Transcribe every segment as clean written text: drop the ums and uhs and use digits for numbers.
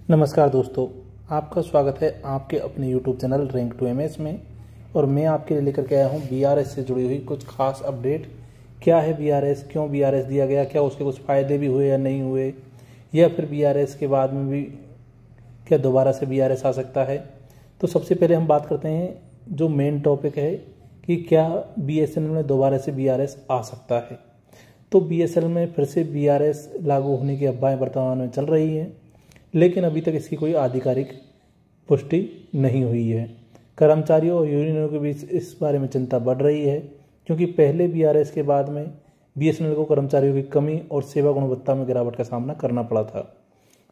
नमस्कार दोस्तों, आपका स्वागत है आपके अपने YouTube channel rank to MS में। और मैं आपके लिए लेकर के आया हूँ बीआरएस से जुड़ी हुई कुछ खास अपडेट। क्या है बीआरएस, क्यों बीआरएस दिया गया, क्या उसके कुछ फ़ायदे भी हुए या नहीं हुए, या फिर बीआरएस के बाद में भी क्या दोबारा से बीआरएस आ सकता है। तो सबसे पहले हम बात करते हैं जो मेन टॉपिक है कि क्या बीएसएनएल में दोबारा से बीआरएस आ सकता है। तो बीएसएनएल में फिर से बीआरएस लागू होने की अफवाहें वर्तमान में चल रही हैं, लेकिन अभी तक इसकी कोई आधिकारिक पुष्टि नहीं हुई है। कर्मचारियों और यूनियनों के बीच इस बारे में चिंता बढ़ रही है, क्योंकि पहले बीआरएस के बाद में बीएसएनएल को कर्मचारियों की कमी और सेवा गुणवत्ता में गिरावट का सामना करना पड़ा था।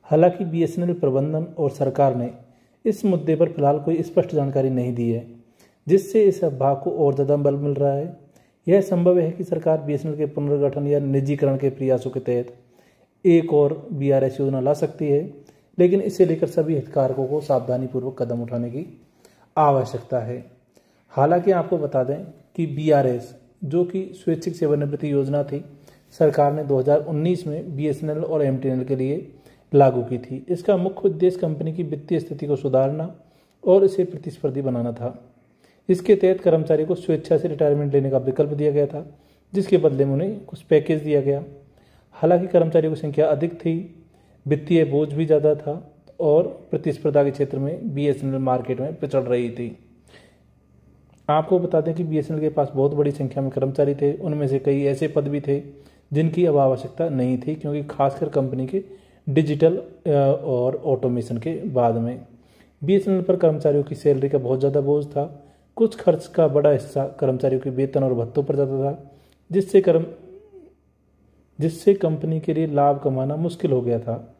हालांकि बीएसएनएल प्रबंधन और सरकार ने इस मुद्दे पर फिलहाल कोई स्पष्ट जानकारी नहीं दी है, जिससे इस अफवाह को और ज़्यादा बल मिल रहा है। यह संभव है कि सरकार बीएसएनएल के पुनर्गठन या निजीकरण के प्रयासों के तहत एक और बीआरएस योजना ला सकती है, लेकिन इसे लेकर सभी हितधारकों को सावधानीपूर्वक कदम उठाने की आवश्यकता है। हालांकि आपको बता दें कि बीआरएस जो कि स्वैच्छिक सेवानिवृत्ति योजना थी, सरकार ने 2019 में बीएसएनएल और एमटीएनएल के लिए लागू की थी। इसका मुख्य उद्देश्य कंपनी की वित्तीय स्थिति को सुधारना और इसे प्रतिस्पर्धी बनाना था। इसके तहत कर्मचारी को स्वेच्छा से रिटायरमेंट लेने का विकल्प दिया गया था, जिसके बदले में उन्हें कुछ पैकेज दिया गया। हालांकि कर्मचारियों की संख्या अधिक थी, वित्तीय बोझ भी ज़्यादा था और प्रतिस्पर्धा के क्षेत्र में बीएसएनएल मार्केट में पिछड़ रही थी। आपको बता दें कि बीएसएनएल के पास बहुत बड़ी संख्या में कर्मचारी थे। उनमें से कई ऐसे पद भी थे जिनकी अब आवश्यकता नहीं थी, क्योंकि खासकर कंपनी के डिजिटल और ऑटोमेशन के बाद में बीएसएनएल पर कर्मचारियों की सैलरी का बहुत ज़्यादा बोझ था। कुछ खर्च का बड़ा हिस्सा कर्मचारियों के वेतन और भत्तों पर जाता था, जिससे कंपनी के लिए लाभ कमाना मुश्किल हो गया था।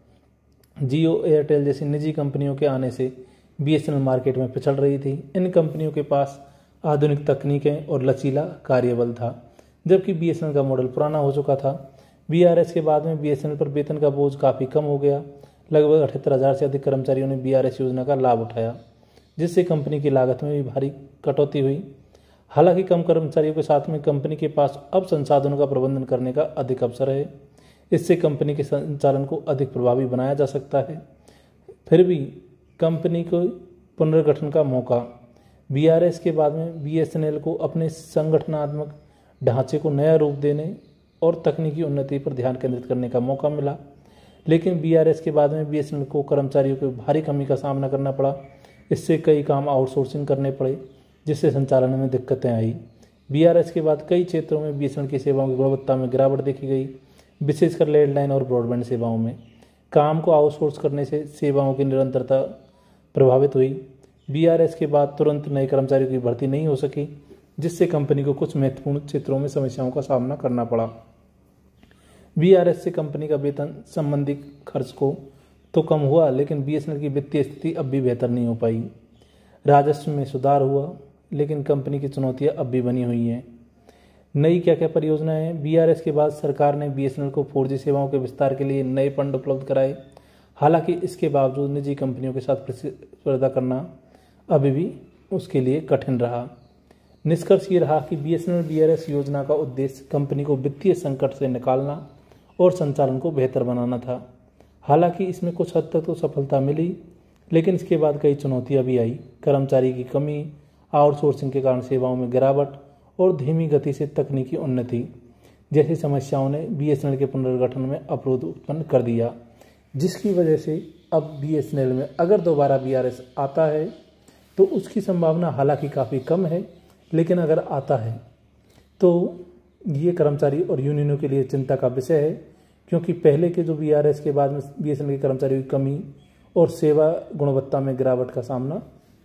जियो, एयरटेल जैसी निजी कंपनियों के आने से बीएसएनएल मार्केट में पिछड़ रही थी। इन कंपनियों के पास आधुनिक तकनीकें और लचीला कार्यबल था, जबकि बीएसएनएल का मॉडल पुराना हो चुका था। बीआरएस के बाद में बीएसएनएल पर वेतन का बोझ काफ़ी कम हो गया। लगभग 78,000 से अधिक कर्मचारियों ने बीआरएस योजना का लाभ उठाया, जिससे कंपनी की लागत में भी भारी कटौती हुई। हालांकि कम कर्मचारियों के साथ में कंपनी के पास अब संसाधनों का प्रबंधन करने का अधिक अवसर है। इससे कंपनी के संचालन को अधिक प्रभावी बनाया जा सकता है। फिर भी कंपनी को पुनर्गठन का मौका। बीआरएस के बाद में बीएसएनएल को अपने संगठनात्मक ढांचे को नया रूप देने और तकनीकी उन्नति पर ध्यान केंद्रित करने का मौका मिला, लेकिन बीआरएस के बाद में बीएसएनएल को कर्मचारियों की भारी कमी का सामना करना पड़ा। इससे कई काम आउटसोर्सिंग करने पड़े, जिससे संचालन में दिक्कतें आई। बीआरएस के बाद कई क्षेत्रों में बीएसएनएल की सेवाओं की गुणवत्ता में गिरावट देखी गई, विशेषकर लैंडलाइन और ब्रॉडबैंड सेवाओं में। काम को आउटसोर्स करने से सेवाओं की निरंतरता प्रभावित हुई। बीआरएस के बाद तुरंत नए कर्मचारियों की भर्ती नहीं हो सकी, जिससे कंपनी को कुछ महत्वपूर्ण क्षेत्रों में समस्याओं का सामना करना पड़ा। बीआरएस से कंपनी का वेतन संबंधी खर्च को तो कम हुआ, लेकिन बीएसएनएल की वित्तीय स्थिति अब भी बेहतर नहीं हो पाई। राजस्व में सुधार हुआ, लेकिन कंपनी की चुनौतियां अब भी बनी हुई हैं। नई क्या क्या परियोजनाएं हैं। बीआरएस के बाद सरकार ने बीएसएनएल को 4G सेवाओं के विस्तार के लिए नए फंड उपलब्ध कराए। हालांकि इसके बावजूद निजी कंपनियों के साथ प्रतिस्पर्धा करना अभी भी उसके लिए कठिन रहा। निष्कर्ष ये रहा कि बीएसएनएल बीआरएस योजना का उद्देश्य कंपनी को वित्तीय संकट से निकालना और संचालन को बेहतर बनाना था। हालांकि इसमें कुछ हद तक तो सफलता मिली, लेकिन इसके बाद कई चुनौतियां भी आई। कर्मचारी की कमी, आउटसोर्सिंग के कारण सेवाओं में गिरावट और धीमी गति से तकनीकी उन्नति जैसी समस्याओं ने बीएसएनएल के पुनर्गठन में अवरोध उत्पन्न कर दिया, जिसकी वजह से अब बीएसएनएल में अगर दोबारा बीआरएस आता है तो उसकी संभावना हालांकि काफ़ी कम है, लेकिन अगर आता है तो ये कर्मचारी और यूनियनों के लिए चिंता का विषय है, क्योंकि पहले के जो बीआरएस के बाद में बीएसएनएल के कर्मचारियों की कमी और सेवा गुणवत्ता में गिरावट का सामना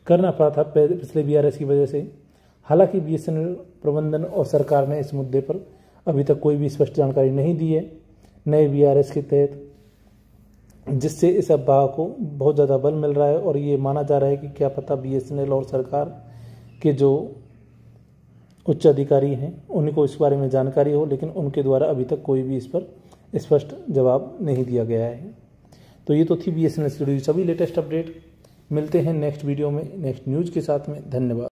करना पड़ा था पिछले बीआरएस की वजह से। हालांकि बीएसएनएल प्रबंधन और सरकार ने इस मुद्दे पर अभी तक कोई भी स्पष्ट जानकारी नहीं दी है नए बीआरएस के तहत, जिससे इस अफवाह को बहुत ज़्यादा बल मिल रहा है। और ये माना जा रहा है कि क्या पता बीएसएनएल और सरकार के जो उच्च अधिकारी हैं उनको इस बारे में जानकारी हो, लेकिन उनके द्वारा अभी तक कोई भी इस पर स्पष्ट जवाब नहीं दिया गया है। तो ये तो थी बीएसएनएल से जुड़ी सभी लेटेस्ट अपडेट। मिलते हैं नेक्स्ट वीडियो में नेक्स्ट न्यूज़ के साथ में। धन्यवाद।